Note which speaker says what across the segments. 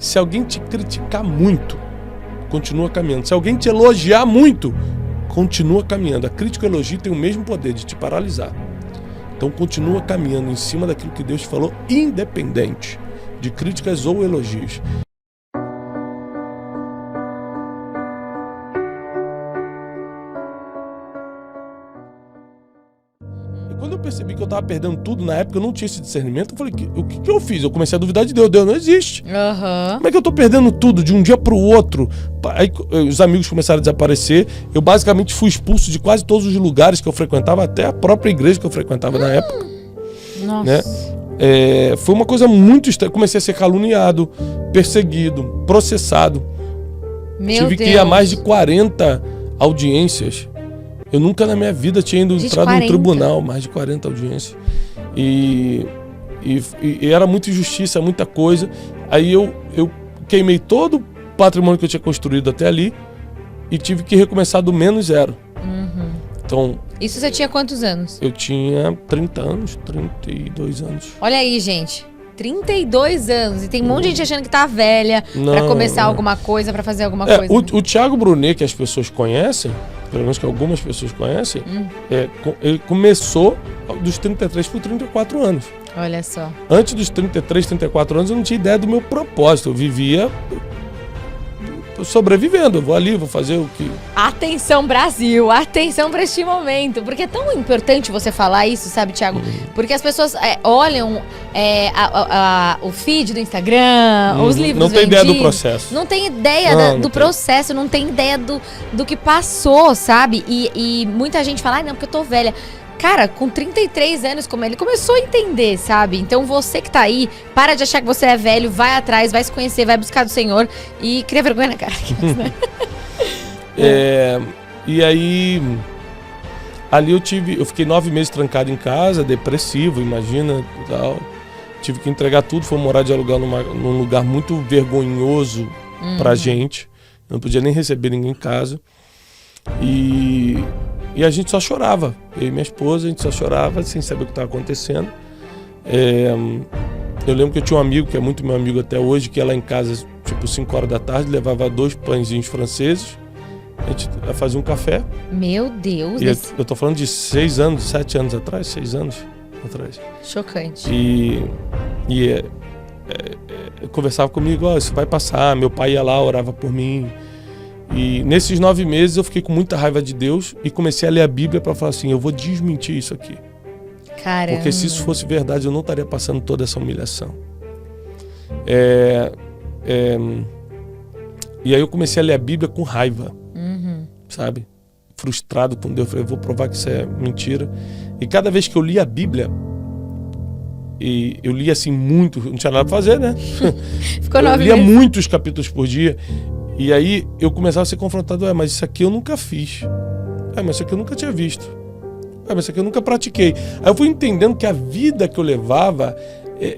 Speaker 1: Se alguém te criticar muito, continua caminhando. Se alguém te elogiar muito, continua caminhando. A crítica e o elogio tem o mesmo poder de te paralisar. Então continua caminhando em cima daquilo que Deus te falou, independente de críticas ou elogios. Quando eu percebi que eu estava perdendo tudo, na época eu não tinha esse discernimento, eu falei, o que eu fiz? Eu comecei a duvidar de Deus. Deus não existe. Como é que eu tô perdendo tudo de um dia pro outro? Aí os amigos começaram a desaparecer. Eu basicamente fui expulso de quase todos os lugares que eu frequentava, até a própria igreja que eu frequentava na época.
Speaker 2: Nossa.
Speaker 1: Né? Foi uma coisa muito estranha. Comecei a ser caluniado, perseguido, processado. Tive que ir a mais de 40 audiências. Eu nunca na minha vida tinha entrado no tribunal, mais de 40 audiências. E era muita injustiça, muita coisa. Aí eu queimei todo o patrimônio que eu tinha construído até ali e tive que recomeçar do menos zero. Então,
Speaker 2: isso você tinha quantos anos?
Speaker 1: Eu tinha 30 anos, 32 anos.
Speaker 2: Olha aí, gente. 32 anos. E tem um monte de gente achando que tá velha pra começar alguma coisa, pra fazer alguma coisa.
Speaker 1: O Thiago Brunet, que as pessoas conhecem, pelo menos que algumas pessoas conhecem, ele começou dos 33 por 34 anos.
Speaker 2: Olha só.
Speaker 1: Antes dos 33, 34 anos, eu não tinha ideia do meu propósito. Eu vivia sobrevivendo. Eu vou ali, vou fazer o que...
Speaker 2: Atenção, Brasil! Atenção para este momento! Porque é tão importante você falar isso, sabe, Thiago? Porque as pessoas olham o feed do Instagram, os livros
Speaker 1: não tem
Speaker 2: vendidos,
Speaker 1: ideia do processo.
Speaker 2: Não tem ideia do processo, não tem ideia do que passou, sabe? E muita gente fala, não, porque eu tô velha. Cara, com 33 anos, como ele começou a entender, sabe? Então você que tá aí, para de achar que você é velho, vai atrás, vai se conhecer, vai buscar do Senhor e cria vergonha na cara.
Speaker 1: E aí, ali eu fiquei 9 meses trancado em casa, depressivo, imagina, e tal. Tive que entregar tudo, fui morar de aluguel num lugar muito vergonhoso pra gente. Não podia nem receber ninguém em casa. E a gente só chorava. Eu e minha esposa, a gente só chorava sem saber o que estava acontecendo. Eu lembro que eu tinha um amigo, que é muito meu amigo até hoje, que ia lá em casa, tipo 5 horas da tarde, levava 2 pãezinhos franceses, a gente fazia um café.
Speaker 2: Meu Deus!
Speaker 1: Eu tô falando de 6 anos, 7 anos atrás, 6 anos atrás.
Speaker 2: Chocante.
Speaker 1: Conversava comigo, isso vai passar, meu pai ia lá, orava por mim. E nesses 9 meses eu fiquei com muita raiva de Deus e comecei a ler a Bíblia para falar assim, eu vou desmentir isso aqui.
Speaker 2: Caramba.
Speaker 1: Porque se isso fosse verdade, eu não estaria passando toda essa humilhação. E aí eu comecei a ler a Bíblia com raiva, sabe? Frustrado com Deus, eu falei, eu vou provar que isso é mentira. E cada vez que eu li a Bíblia, e eu lia assim muito, não tinha nada para fazer, né?
Speaker 2: Ficou 9
Speaker 1: meses. Eu lia muitos capítulos por dia. E aí eu começava a ser confrontado, mas isso aqui eu nunca fiz. Mas isso aqui eu nunca tinha visto. Mas isso aqui eu nunca pratiquei. Aí eu fui entendendo que a vida que eu levava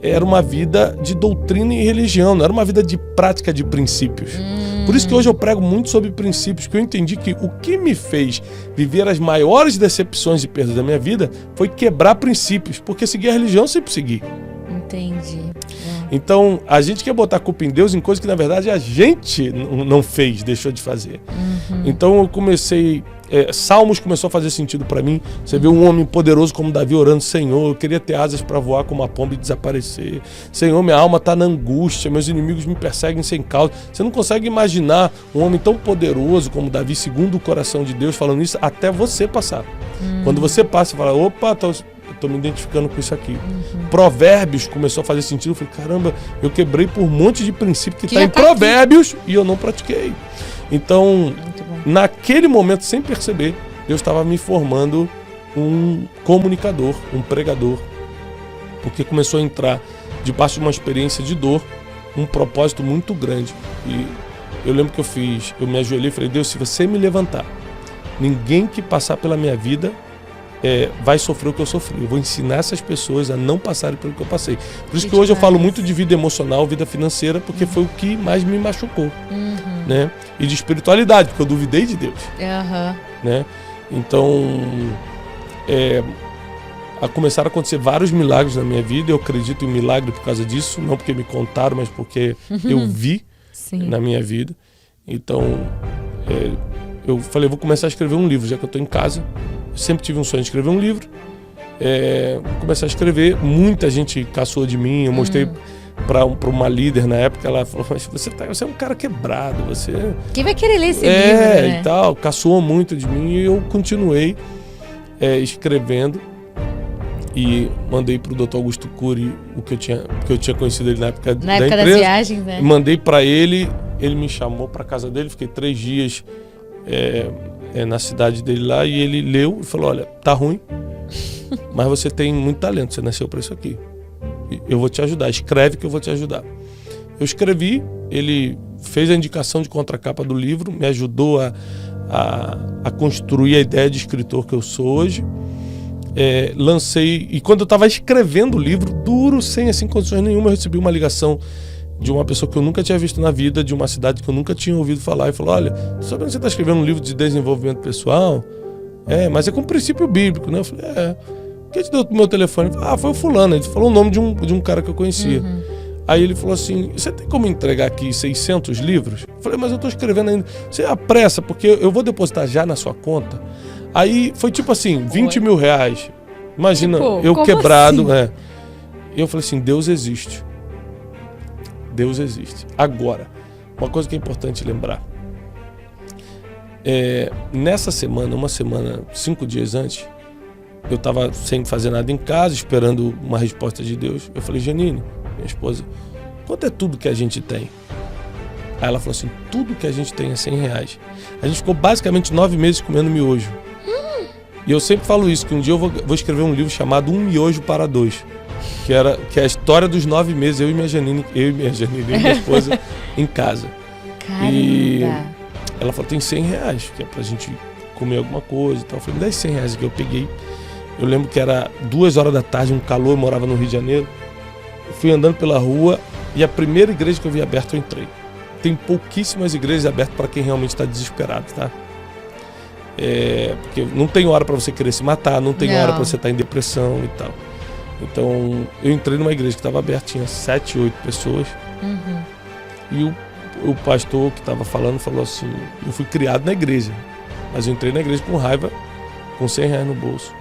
Speaker 1: era uma vida de doutrina e religião, não era uma vida de prática de princípios. Por isso que hoje eu prego muito sobre princípios, que eu entendi que o que me fez viver as maiores decepções e perdas da minha vida foi quebrar princípios, porque seguir a religião eu sempre segui.
Speaker 2: Entendi.
Speaker 1: Então, a gente quer botar a culpa em Deus em coisas que, na verdade, a gente não fez, deixou de fazer. Então, eu comecei... Salmos começou a fazer sentido para mim. Você vê um homem poderoso como Davi orando, Senhor, eu queria ter asas para voar como uma pomba e desaparecer. Senhor, minha alma está na angústia, meus inimigos me perseguem sem causa. Você não consegue imaginar um homem tão poderoso como Davi, segundo o coração de Deus, falando isso, até você passar. Quando você passa, você fala, opa, tô me identificando com isso aqui. Provérbios começou a fazer sentido. Eu falei, caramba, eu quebrei por um monte de princípio que está em Provérbios aqui. E eu não pratiquei. Então, naquele momento, sem perceber, Deus estava me formando um comunicador, um pregador. Porque começou a entrar, debaixo de uma experiência de dor, um propósito muito grande. E eu lembro que eu me ajoelhei e falei, Deus, se você me levantar, ninguém que passar pela minha vida vai sofrer o que eu sofri. Eu vou ensinar essas pessoas a não passarem pelo que eu passei. Por isso que hoje eu falo muito de vida emocional, vida financeira, porque foi o que mais me machucou. Né? E de espiritualidade, porque eu duvidei de Deus. Né? Então, começaram a acontecer vários milagres na minha vida. Eu acredito em milagre por causa disso, não porque me contaram, mas porque eu vi na minha vida. Então, eu falei, vou começar a escrever um livro, já que eu estou em casa. Eu sempre tive um sonho de escrever um livro. Vou começar a escrever. Muita gente caçou de mim. Eu mostrei para uma líder na época. Ela falou, mas você é um cara quebrado.
Speaker 2: Quem vai querer ler esse livro, né?
Speaker 1: E tal. Caçou muito de mim e eu continuei escrevendo. E mandei pro Dr. Augusto Cury o que eu tinha conhecido ele na época da empresa.
Speaker 2: Das viagens, né?
Speaker 1: Mandei para ele me chamou para casa dele, fiquei 3 dias na cidade dele lá, e ele leu e falou, olha, tá ruim, mas você tem muito talento, você nasceu para isso aqui. Eu vou te ajudar, escreve que eu vou te ajudar. Eu escrevi, ele fez a indicação de contracapa do livro, me ajudou a construir a ideia de escritor que eu sou hoje. Lancei, e quando eu estava escrevendo o livro, duro, sem assim, condições nenhuma, eu recebi uma ligação de uma pessoa que eu nunca tinha visto na vida, de uma cidade que eu nunca tinha ouvido falar, e falou, olha, sabendo que você está escrevendo um livro de desenvolvimento pessoal, mas é com princípio bíblico, né? Eu falei, quem te deu o meu telefone? Foi o fulano, ele falou o nome de um cara que eu conhecia. Aí ele falou assim, você tem como entregar aqui 600 livros? Eu falei, mas eu estou escrevendo ainda. Você apressa, porque eu vou depositar já na sua conta. Aí foi tipo assim, 20 mil reais. Imagina, tipo, eu quebrado. Assim? E eu falei assim, Deus existe. Deus existe. Agora, uma coisa que é importante lembrar. Nessa semana, 5 dias antes, eu estava sem fazer nada em casa, esperando uma resposta de Deus. Eu falei, Janine, minha esposa, quanto é tudo que a gente tem? Aí ela falou assim, tudo que a gente tem é 100 reais. A gente ficou basicamente 9 meses comendo miojo. E eu sempre falo isso, que um dia eu vou escrever um livro chamado Um Miojo para Dois, que é a história dos 9 meses, eu e minha Janine, minha esposa, em casa.
Speaker 2: Caramba.
Speaker 1: E ela falou, tem 100 reais, que é pra gente comer alguma coisa e tal. Eu falei, me dá 100 reais que eu peguei. Eu lembro que era 2 horas da tarde, um calor, eu morava no Rio de Janeiro. Eu fui andando pela rua e a primeira igreja que eu vi aberta eu entrei. Tem pouquíssimas igrejas abertas para quem realmente está desesperado, tá? Porque não tem hora para você querer se matar, não tem hora para você estar em depressão e tal. Então, eu entrei numa igreja que estava aberta, tinha 7, 8 pessoas. E o pastor que estava falando falou assim, eu fui criado na igreja, mas eu entrei na igreja com raiva, com 100 reais no bolso.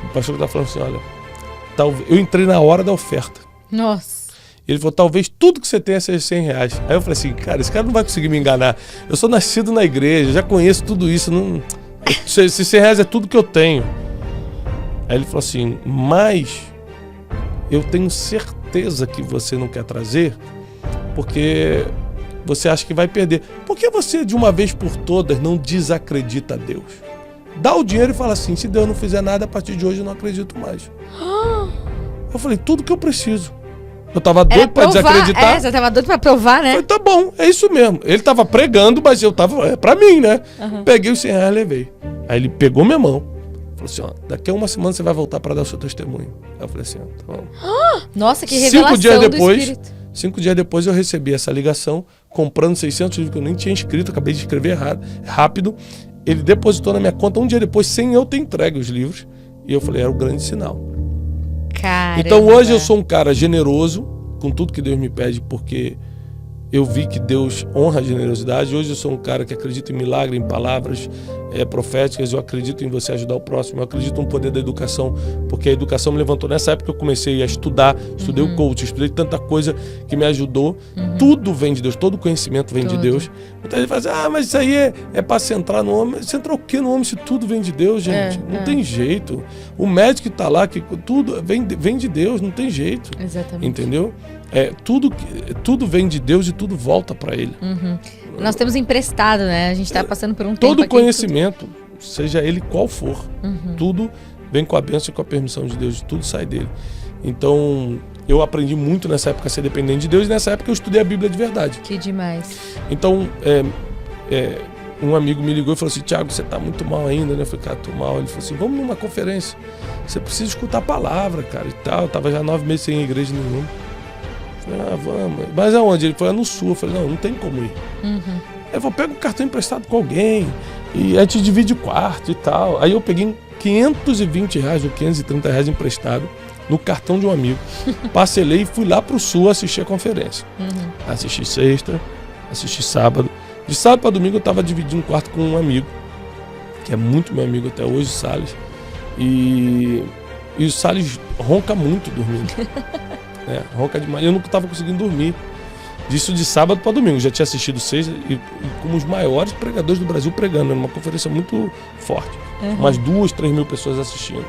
Speaker 1: O pastor que estava falando assim, olha, eu entrei na hora da oferta.
Speaker 2: Nossa.
Speaker 1: Ele falou, talvez tudo que você tenha seja 100 reais. Aí eu falei assim, cara, esse cara não vai conseguir me enganar. Eu sou nascido na igreja, já conheço tudo isso. Esses 100 reais é tudo que eu tenho. Aí ele falou assim, mas eu tenho certeza que você não quer trazer, porque você acha que vai perder. Por que você, de uma vez por todas, não desacredita a Deus? Dá o dinheiro e fala assim, se Deus não fizer nada, a partir de hoje eu não acredito mais. Eu falei, tudo que eu preciso. Eu tava doido pra desacreditar.
Speaker 2: Você tava doido pra provar, né?
Speaker 1: Eu falei, tá bom, é isso mesmo. Ele tava pregando, mas eu tava, pra mim, né? Peguei os 100 reais e levei. Aí ele pegou minha mão. Falou assim, daqui a 1 semana você vai voltar pra dar o seu testemunho. Aí eu falei assim, tá bom.
Speaker 2: Nossa, que revelação do Espírito.
Speaker 1: 5 dias depois eu recebi essa ligação, comprando 600 livros que eu nem tinha escrito, acabei de escrever rápido. Ele depositou na minha conta 1 dia depois, sem eu ter entregue os livros. E eu falei, era o grande sinal.
Speaker 2: Caramba.
Speaker 1: Então hoje eu sou um cara generoso com tudo que Deus me pede, porque eu vi que Deus honra a generosidade. Hoje eu sou um cara que acredita em milagre, em palavras proféticas. Eu acredito em você ajudar o próximo. Eu acredito no poder da educação, porque a educação me levantou. Nessa época eu comecei a estudar, estudei o coach, estudei tanta coisa que me ajudou. Tudo vem de Deus, todo conhecimento vem de Deus. Muita gente fala assim, mas isso aí é para centrar no homem. Centrar o quê no homem se tudo vem de Deus, gente? Não tem jeito. O médico que tá lá, que tudo vem de Deus, não tem jeito.
Speaker 2: Exatamente.
Speaker 1: Entendeu? Tudo vem de Deus e tudo volta para Ele.
Speaker 2: Nós temos emprestado, né? A gente está passando por um tempo
Speaker 1: todo
Speaker 2: aqui,
Speaker 1: conhecimento, seja ele qual for, tudo vem com a bênção e com a permissão de Deus, tudo sai dele. Então, eu aprendi muito nessa época a ser dependente de Deus, e nessa época eu estudei a Bíblia de verdade.
Speaker 2: Que demais.
Speaker 1: Então, um amigo me ligou e falou assim, Thiago, você tá muito mal ainda, né? Eu falei, cara, tô mal. Ele falou assim, vamos numa conferência, você precisa escutar a palavra, cara, e tal. Eu tava já 9 meses sem igreja nenhuma. Eu falei, vamos. Mas aonde? Ele foi no sul. Eu falei, não tem como ir. Eu vou pegar um cartão emprestado com alguém e a gente divide o quarto e tal. Aí eu peguei R$520 ou R$530 emprestado no cartão de um amigo. Parcelei e fui lá pro Sul assistir a conferência. Assisti sexta, assisti sábado. De sábado para domingo eu estava dividindo quarto com um amigo, que é muito meu amigo até hoje, o Salles. E o Salles ronca muito dormindo. Ronca demais. Eu nunca estava conseguindo dormir. Disso de sábado para domingo. Já tinha assistido sexta e como os maiores pregadores do Brasil pregando. Era uma conferência muito forte. Umas 2, 3 mil pessoas assistindo.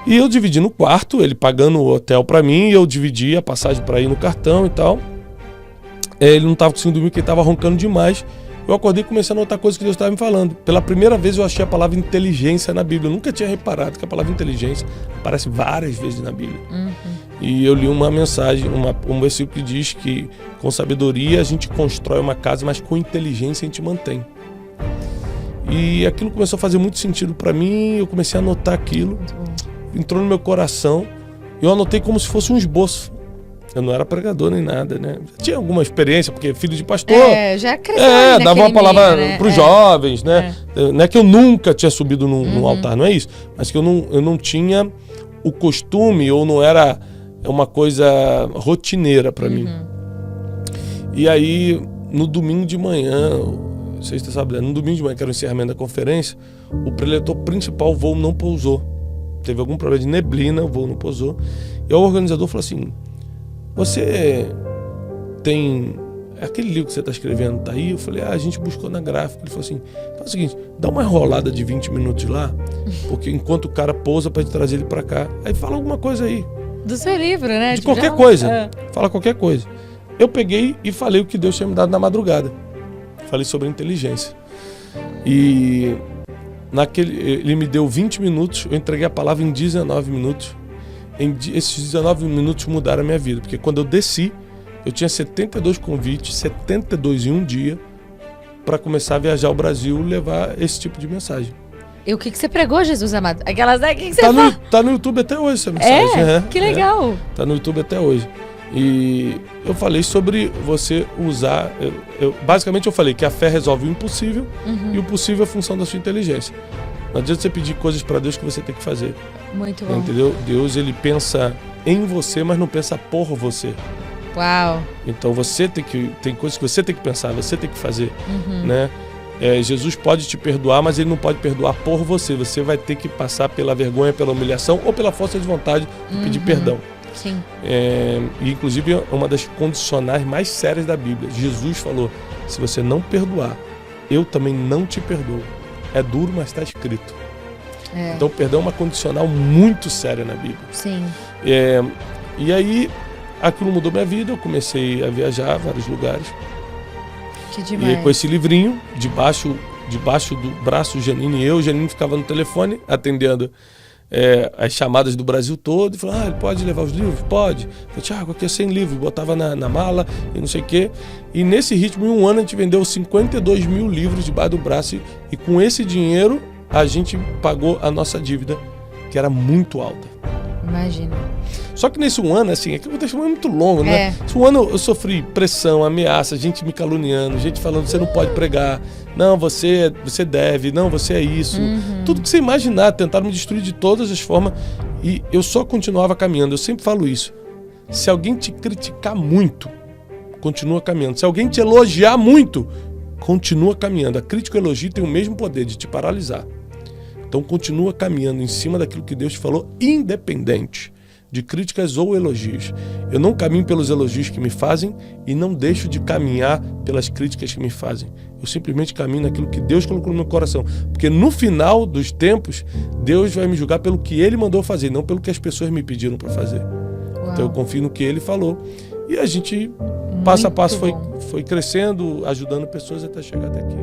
Speaker 1: E eu dividi no quarto, ele pagando o hotel para mim, e eu dividi a passagem para ir no cartão e tal. Ele não estava conseguindo dormir porque ele estava roncando demais. Eu acordei e comecei a notar coisas que Deus estava me falando. Pela primeira vez eu achei a palavra inteligência na Bíblia. Eu nunca tinha reparado que a palavra inteligência aparece várias vezes na Bíblia. E eu li uma mensagem, um versículo que diz que com sabedoria a gente constrói uma casa, mas com inteligência a gente mantém. E aquilo começou a fazer muito sentido para mim, eu comecei a anotar aquilo. Entrou no meu coração e eu anotei como se fosse um esboço. Eu não era pregador nem nada, né? Tinha alguma experiência, porque filho de pastor.
Speaker 2: Já cresceu
Speaker 1: dava uma palavra
Speaker 2: meio, né?
Speaker 1: para os jovens, né? Não é que eu nunca tinha subido num altar, não é isso. Mas que eu não tinha o costume, ou não era uma coisa rotineira para mim. E aí, no domingo de manhã, sexta, sábado, no domingo de manhã, que era o encerramento da conferência, o preletor principal, o voo não pousou. Teve algum problema de neblina, o voo não pousou. E o organizador falou assim: você tem aquele livro que você está escrevendo, tá aí? Eu falei: a gente buscou na gráfica. Ele falou assim: faz o seguinte, dá uma enrolada de 20 minutos lá, porque enquanto o cara pousa para te trazer ele para cá, aí fala alguma coisa aí.
Speaker 2: Do seu livro, né?
Speaker 1: De qualquer coisa. Fala qualquer coisa. Eu peguei e falei o que Deus tinha me dado na madrugada. Falei sobre inteligência. E ele me deu 20 minutos, eu entreguei a palavra em 19 minutos. Esses 19 minutos mudaram a minha vida, porque quando eu desci, eu tinha 72 convites, 72 em um dia, para começar a viajar ao Brasil e levar esse tipo de mensagem.
Speaker 2: E o que você pregou, Jesus amado? Aquelas daqui que você fala?
Speaker 1: Tá no YouTube até hoje essa mensagem.
Speaker 2: Que legal.
Speaker 1: Tá no YouTube até hoje. E eu falei sobre você usar... basicamente eu falei que a fé resolve o impossível, e o possível é a função da sua inteligência. Não adianta você pedir coisas para Deus que você tem que fazer.
Speaker 2: Muito bom.
Speaker 1: Entendeu? Deus, ele pensa em você, mas não pensa por você.
Speaker 2: Uau.
Speaker 1: Então tem coisas que você tem que pensar, você tem que fazer, né? Jesus pode te perdoar, mas ele não pode perdoar por você. Você vai ter que passar pela vergonha, pela humilhação ou pela força de vontade de pedir perdão.
Speaker 2: Sim.
Speaker 1: E inclusive é uma das condicionais mais sérias da Bíblia. Jesus falou: se você não perdoar, eu também não te perdoo. É duro, mas está escrito. Então o perdão é uma condicional muito séria na Bíblia.
Speaker 2: Sim.
Speaker 1: E aí aquilo mudou minha vida, eu comecei a viajar a vários lugares.
Speaker 2: Que demais.
Speaker 1: E aí, com esse livrinho, debaixo do braço do Janine, o Janine ficava no telefone atendendo as chamadas do Brasil todo, e falou: ele pode levar os livros? Pode. Eu falei: Thiago, aqui é 100 livros, botava na mala e não sei o quê. E nesse ritmo, em um ano, a gente vendeu 52 mil livros debaixo do braço, e com esse dinheiro a gente pagou a nossa dívida, que era muito alta.
Speaker 2: Imagina.
Speaker 1: Só que nesse um ano, assim, aquilo aconteceu muito longo, né? Esse um ano eu sofri pressão, ameaça, gente me caluniando, gente falando: você não pode pregar, não, você deve, não, você é isso. Tudo que você imaginar, tentaram me destruir de todas as formas, e eu só continuava caminhando. Eu sempre falo isso: se alguém te criticar muito, continua caminhando. Se alguém te elogiar muito, continua caminhando. A crítica e o elogio tem o mesmo poder de te paralisar. Então continua caminhando em cima daquilo que Deus te falou, independente de críticas ou elogios. Eu não caminho pelos elogios que me fazem e não deixo de caminhar pelas críticas que me fazem. Eu simplesmente caminho naquilo que Deus colocou no meu coração. Porque no final dos tempos, Deus vai me julgar pelo que Ele mandou fazer, não pelo que as pessoas me pediram para fazer. Uau. Então eu confio no que Ele falou. E a gente, passo a passo, foi crescendo, ajudando pessoas até chegar até aqui.